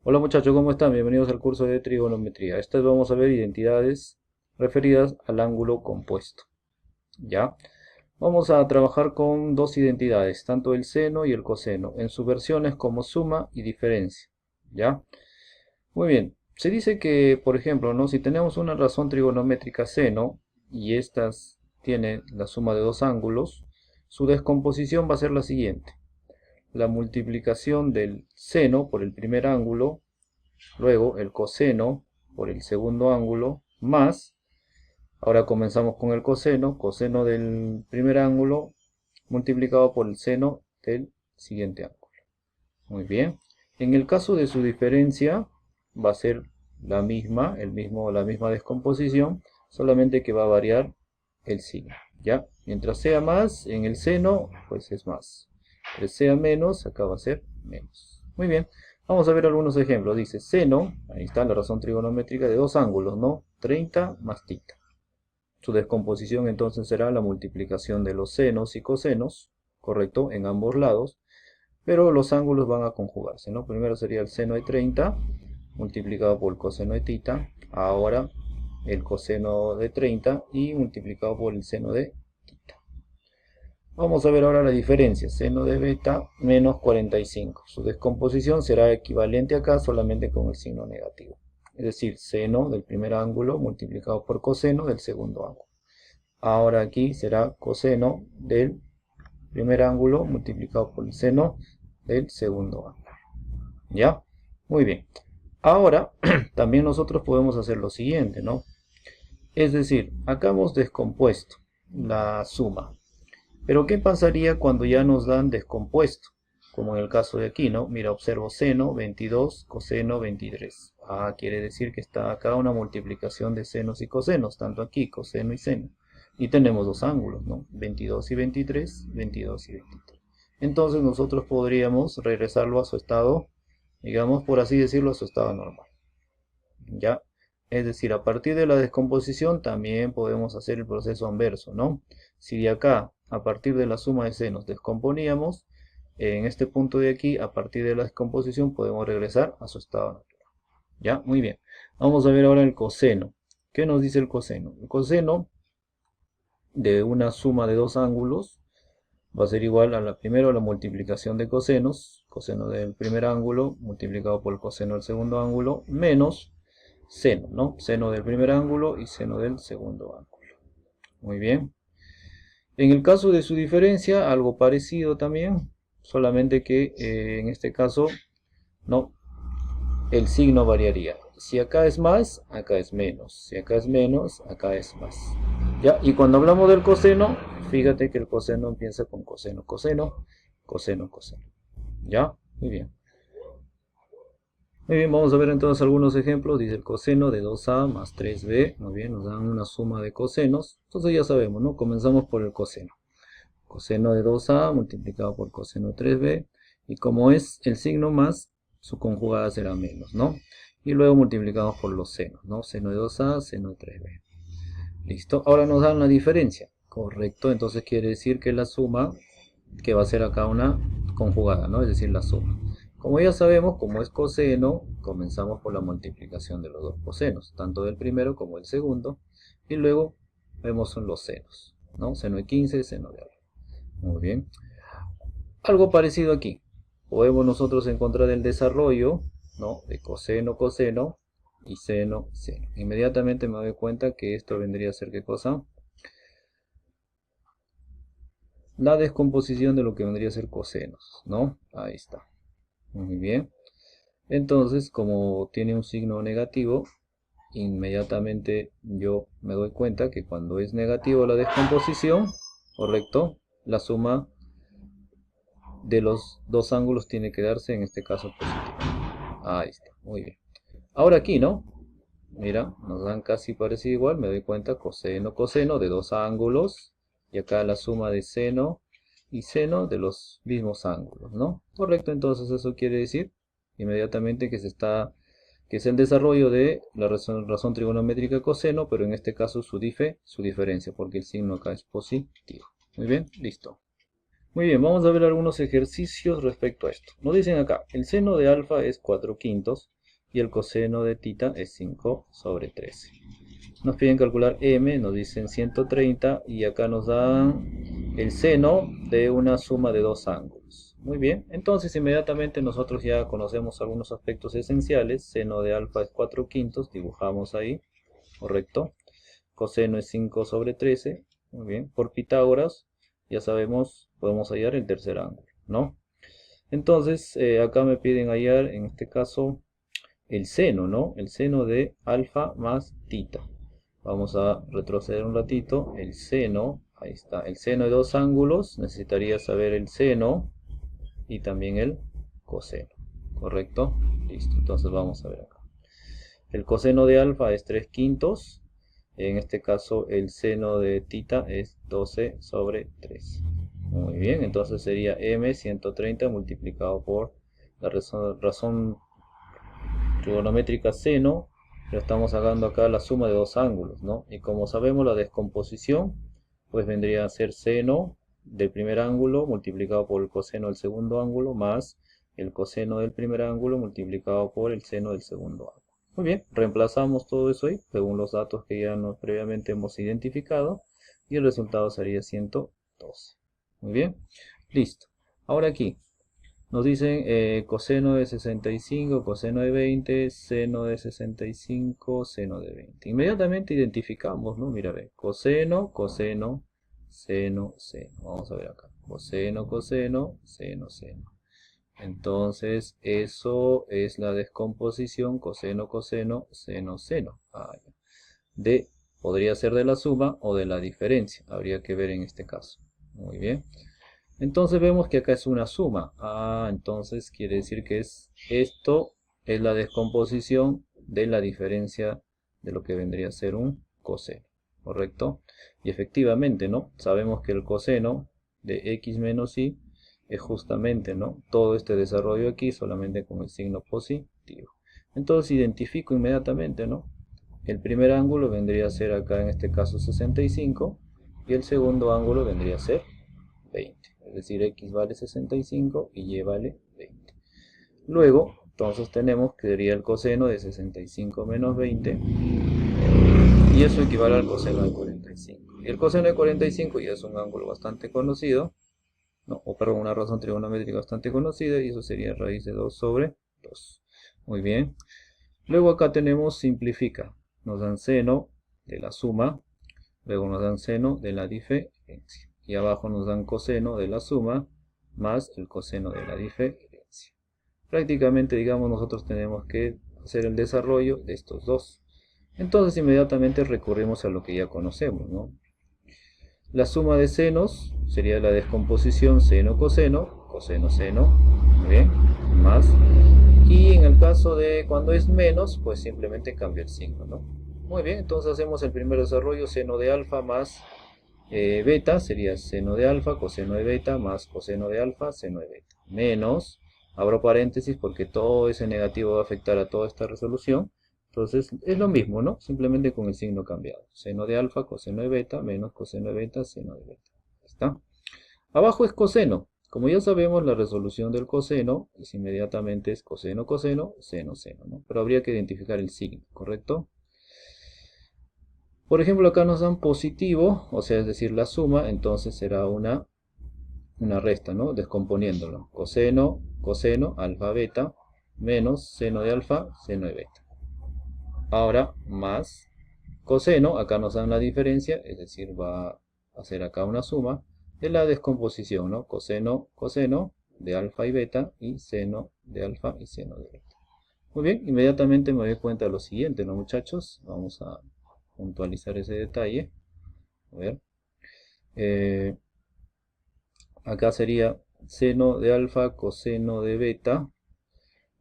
Hola muchachos, ¿cómo están? Bienvenidos al curso de trigonometría. Esta vez vamos a ver identidades referidas al ángulo compuesto. ¿Ya? Vamos a trabajar con dos identidades, tanto el seno y el coseno, en sus versiones como suma y diferencia. ¿Ya? Muy bien. Se dice que, por ejemplo, ¿no? Si tenemos una razón trigonométrica seno y estas tienen la suma de dos ángulos, su descomposición va a ser la siguiente. La multiplicación del seno por el primer ángulo, luego el coseno por el segundo ángulo, más, ahora comenzamos con el coseno, coseno del primer ángulo multiplicado por el seno del siguiente ángulo. Muy bien. En el caso de su diferencia va a ser la misma descomposición, solamente que va a variar el signo, ¿ya? Mientras sea más en el seno, pues es más. Mientras sea menos, acá va a ser menos. Muy bien. Vamos a ver algunos ejemplos. Dice seno, ahí está la razón trigonométrica de dos ángulos, ¿no? 30 más θ. Su descomposición entonces será la multiplicación de los senos y cosenos, ¿correcto? En ambos lados, pero los ángulos van a conjugarse, ¿no? Primero sería el seno de 30 multiplicado por el coseno de θ, ahora el coseno de 30 y multiplicado por el seno de θ. Vamos a ver ahora la diferencia, seno de beta menos 45. Su descomposición será equivalente acá solamente con el signo negativo. Es decir, seno del primer ángulo multiplicado por coseno del segundo ángulo. Ahora aquí será coseno del primer ángulo multiplicado por el seno del segundo ángulo. ¿Ya? Muy bien. Ahora, también nosotros podemos hacer lo siguiente, ¿no? Es decir, acá hemos descompuesto la suma. Pero ¿qué pasaría cuando ya nos dan descompuesto? Como en el caso de aquí, ¿no? Mira, observo seno 22, coseno 23. Ah, quiere decir que está acá una multiplicación de senos y cosenos, tanto aquí, coseno y seno. Y tenemos dos ángulos, ¿no? 22 y 23, 22 y 23. Entonces nosotros podríamos regresarlo a su estado, digamos, por así decirlo, a su estado normal. ¿Ya? Es decir, a partir de la descomposición también podemos hacer el proceso inverso, ¿no? Si de acá, a partir de la suma de senos, descomponíamos, en este punto de aquí, a partir de la descomposición, podemos regresar a su estado natural. ¿Ya? Muy bien. Vamos a ver ahora el coseno. ¿Qué nos dice el coseno? El coseno de una suma de dos ángulos va a ser igual a primero la multiplicación de cosenos, coseno del primer ángulo multiplicado por el coseno del segundo ángulo, menos seno, ¿no? Seno del primer ángulo y seno del segundo ángulo. Muy bien. En el caso de su diferencia, algo parecido también, solamente que en este caso, no, el signo variaría. Si acá es más, acá es menos. Si acá es menos, acá es más. ¿Ya? Y cuando hablamos del coseno, fíjate que el coseno empieza con coseno, coseno, coseno, coseno. ¿Ya? Muy bien. Muy bien, vamos a ver entonces algunos ejemplos. Dice el coseno de 2a más 3b. Muy bien, nos dan una suma de cosenos. Entonces ya sabemos, ¿no? Comenzamos por el coseno. Coseno de 2a multiplicado por coseno de 3b. Y como es el signo más, su conjugada será menos, ¿no? Y luego multiplicamos por los senos, ¿no? Seno de 2a, seno de 3b. Listo. Ahora nos dan la diferencia. Correcto. Entonces quiere decir que la suma, que va a ser acá una conjugada, ¿no? Es decir, la suma. Como ya sabemos, como es coseno, comenzamos por la multiplicación de los dos cosenos, tanto del primero como del segundo, y luego vemos son los senos, ¿no? Seno de 15, seno de algo. Muy bien. Algo parecido aquí. Podemos nosotros encontrar el desarrollo, ¿no? De coseno, coseno y seno, seno. Inmediatamente me doy cuenta que esto vendría a ser ¿qué cosa? La descomposición de lo que vendría a ser cosenos, ¿no? Ahí está. Muy bien. Entonces, como tiene un signo negativo, inmediatamente yo me doy cuenta que cuando es negativo la descomposición, correcto, la suma de los dos ángulos tiene que darse, en este caso, positivo. Ahí está, muy bien. Ahora aquí, ¿no? Mira, nos dan casi parecido igual, me doy cuenta, coseno, coseno de dos ángulos, y acá la suma de seno y seno de los mismos ángulos, ¿no? Correcto, entonces eso quiere decir inmediatamente que que es el desarrollo de la razón trigonométrica coseno, pero en este caso su diferencia, porque el signo acá es positivo. Muy bien, listo. Muy bien, vamos a ver algunos ejercicios respecto a esto. Nos dicen acá, el seno de alfa es 4 quintos y el coseno de tita es 5 sobre 13. Nos piden calcular m, nos dicen 130 y acá nos dan el seno de una suma de dos ángulos. Muy bien, entonces inmediatamente nosotros ya conocemos algunos aspectos esenciales. Seno de alfa es 4/5, dibujamos ahí, correcto. Coseno es 5 sobre 13, muy bien. Por Pitágoras ya sabemos, podemos hallar el tercer ángulo, ¿no? Entonces acá me piden hallar, en este caso, el seno, ¿no? El seno de alfa más tita. Vamos a retroceder un ratito. El seno, ahí está, el seno de dos ángulos. Necesitaría saber el seno y también el coseno, ¿correcto? Listo, entonces vamos a ver acá. El coseno de alfa es 3/5. En este caso el seno de tita es 12 sobre 3. Muy bien, entonces sería m 130 multiplicado por la razón trigonométrica seno. Pero estamos sacando acá la suma de dos ángulos, ¿no? Y como sabemos la descomposición, pues vendría a ser seno del primer ángulo multiplicado por el coseno del segundo ángulo más el coseno del primer ángulo multiplicado por el seno del segundo ángulo. Muy bien, reemplazamos todo eso ahí según los datos que ya previamente hemos identificado y el resultado sería 112. Muy bien, listo. Ahora aquí nos dicen coseno de 65, coseno de 20, seno de 65, seno de 20. Inmediatamente identificamos, ¿no? Mira, ve, coseno, coseno, seno, seno. Vamos a ver acá. Coseno, coseno, seno, seno. Entonces, eso es la descomposición coseno, coseno, seno, seno. Podría ser de la suma o de la diferencia. Habría que ver en este caso. Muy bien. Entonces vemos que acá es una suma. Entonces quiere decir que esto es la descomposición de la diferencia de lo que vendría a ser un coseno. ¿Correcto? Y efectivamente, ¿no? Sabemos que el coseno de x menos y es justamente, ¿no? Todo este desarrollo aquí solamente con el signo positivo. Entonces identifico inmediatamente, ¿no? El primer ángulo vendría a ser acá en este caso 65 y el segundo ángulo vendría a ser 20. Es decir, x vale 65 y y vale 20. Luego, entonces tenemos que sería el coseno de 65 menos 20 y eso equivale al coseno de 45. Y el coseno de 45 ya es un ángulo bastante conocido, ¿no? O perdón, una razón trigonométrica bastante conocida y eso sería raíz de 2 sobre 2. Muy bien. Luego acá tenemos simplifica. Nos dan seno de la suma, luego nos dan seno de la diferencia. Y abajo nos dan coseno de la suma más el coseno de la diferencia. Prácticamente, digamos, nosotros tenemos que hacer el desarrollo de estos dos. Entonces inmediatamente recurrimos a lo que ya conocemos, ¿no? La suma de senos sería la descomposición seno, coseno, coseno, seno, muy bien, más. Y en el caso de cuando es menos, pues simplemente cambia el signo, ¿no? Muy bien, entonces hacemos el primer desarrollo, seno de alfa más beta, sería seno de alfa, coseno de beta, más coseno de alfa, seno de beta. Menos, abro paréntesis porque todo ese negativo va a afectar a toda esta resolución. Entonces es lo mismo, ¿no? Simplemente con el signo cambiado. Seno de alfa, coseno de beta, menos coseno de beta, seno de beta. ¿Está? Abajo es coseno. Como ya sabemos, la resolución del coseno es inmediatamente es coseno, coseno, seno, seno, ¿no? Pero habría que identificar el signo, ¿correcto? Por ejemplo, acá nos dan positivo, o sea, es decir, la suma, entonces será una resta, ¿no? Descomponiéndolo. Coseno, coseno, alfa, beta, menos seno de alfa, seno de beta. Ahora, más coseno, acá nos dan la diferencia, es decir, va a hacer acá una suma de la descomposición, ¿no? Coseno, coseno de alfa y beta y seno de alfa y seno de beta. Muy bien, inmediatamente me doy cuenta de lo siguiente, ¿no, muchachos? Vamos a puntualizar ese detalle. A ver. Acá sería seno de alfa, coseno de beta.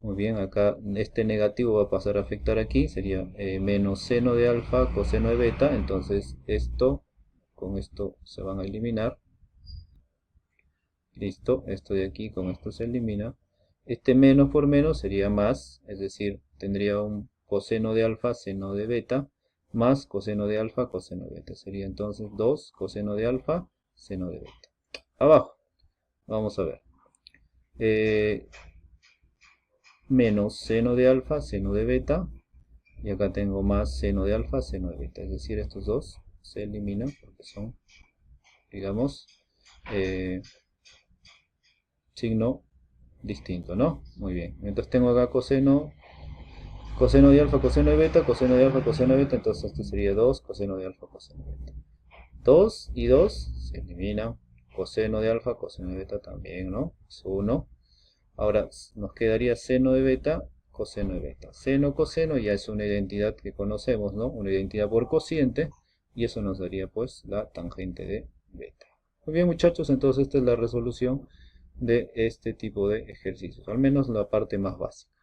Muy bien, acá este negativo va a pasar a afectar aquí, sería menos seno de alfa, coseno de beta, entonces esto, con esto se van a eliminar. Listo, esto de aquí con esto se elimina. Este menos por menos sería más, es decir, tendría un coseno de alfa, seno de beta, más coseno de alfa, coseno de beta. Sería entonces 2 coseno de alfa, seno de beta. Abajo, vamos a ver. menos seno de alfa, seno de beta, y acá tengo más seno de alfa, seno de beta, es decir, estos dos se eliminan porque son, digamos, signo distinto, ¿no? Muy bien, entonces tengo acá coseno, coseno de alfa, coseno de beta, coseno de alfa, coseno de beta, entonces esto sería 2 coseno de alfa, coseno de beta. 2 y 2 se eliminan, coseno de alfa, coseno de beta también, ¿no? Es 1. Ahora nos quedaría seno de beta, coseno de beta. Seno, coseno ya es una identidad que conocemos, ¿no? Una identidad por cociente, y eso nos daría pues la tangente de beta. Muy bien, muchachos, entonces esta es la resolución de este tipo de ejercicios, al menos la parte más básica.